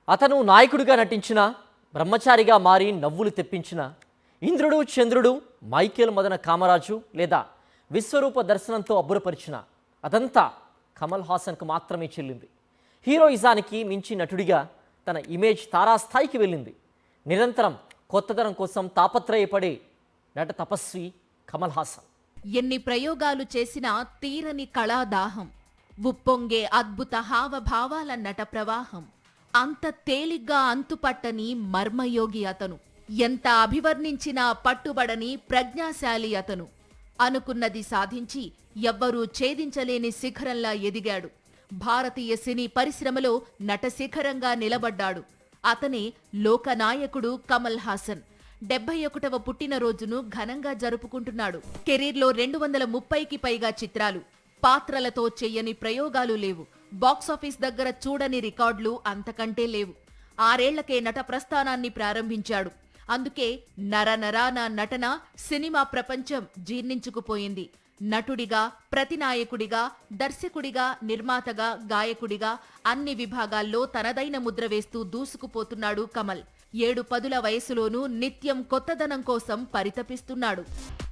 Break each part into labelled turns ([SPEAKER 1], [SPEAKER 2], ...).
[SPEAKER 1] అతను నాయకుడిగా నటించిన, బ్రహ్మచారిగా మారి నవ్వులు తెప్పించిన, ఇంద్రుడు చంద్రుడు, మైకేల్ మదన కామరాజు లేదా విశ్వరూప దర్శనంతో అబ్బురపరిచిన అదంతా కమల్ హాసన్కు మాత్రమే చెల్లింది. హీరోయిజానికి మించి నటుడిగా తన ఇమేజ్ తారాస్థాయికి వెళ్ళింది. నిరంతరం కొత్తదనం కోసం తాపత్రయపడే నట తపస్వి కమల్ హాసన్.
[SPEAKER 2] ఎన్ని ప్రయోగాలు చేసినా తీరని కళాదాహం, ఉప్పొంగే అద్భుత హావభావాల నట ప్రవాహం, అంత తేలిగ్గా అంతుపట్టని మర్మయోగి అతను. ఎంత అభివర్ణించినా పట్టుబడని ప్రజ్ఞాశాలి అతను. అనుకున్నది సాధించి ఎవ్వరూ ఛేదించలేని శిఖరంలా ఎదిగాడు. భారతీయ సినీ పరిశ్రమలో నట శిఖరంగా నిలబడ్డాడు. అతనే లోకనాయకుడు కమల్ హాసన్. 71వ పుట్టినరోజును ఘనంగా జరుపుకుంటున్నాడు. కెరీర్లో 230కి పైగా చిత్రాలు, పాత్రలతో చెయ్యని ప్రయోగాలు లేవు. బాక్సాఫీస్ దగ్గర చూడని రికార్డులు అంతకంటే లేవు. 6 ఏళ్లకే నట ప్రస్థానాన్ని ప్రారంభించాడు. అందుకే నరనరాన నటన సినిమా ప్రపంచం జీర్ణించుకుపోయింది. నటుడిగా, ప్రతినాయకుడిగా, దర్శకుడిగా, నిర్మాతగా, గాయకుడిగా అన్ని విభాగాల్లో తనదైన ముద్ర వేస్తూ దూసుకుపోతున్నాడు కమల్. 7 వయసులోనూ నిత్యం కొత్తదనం కోసం పరితపిస్తున్నాడు.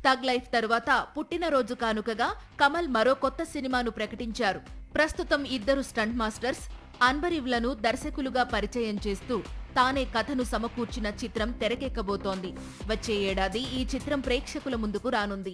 [SPEAKER 2] థగ్ లైఫ్ తరువాత పుట్టినరోజు కానుకగా కమల్ మరో కొత్త సినిమాను ప్రకటించారు. ప్రస్తుతం 2 స్టంట్ మాస్టర్స్, అన్బరీవ్లను దర్శకులుగా పరిచయం చేస్తూ తానే కథను సమకూర్చిన చిత్రం తెరకెక్కబోతోంది. వచ్చే ఏడాది ఈ చిత్రం ప్రేక్షకుల ముందుకు రానుంది.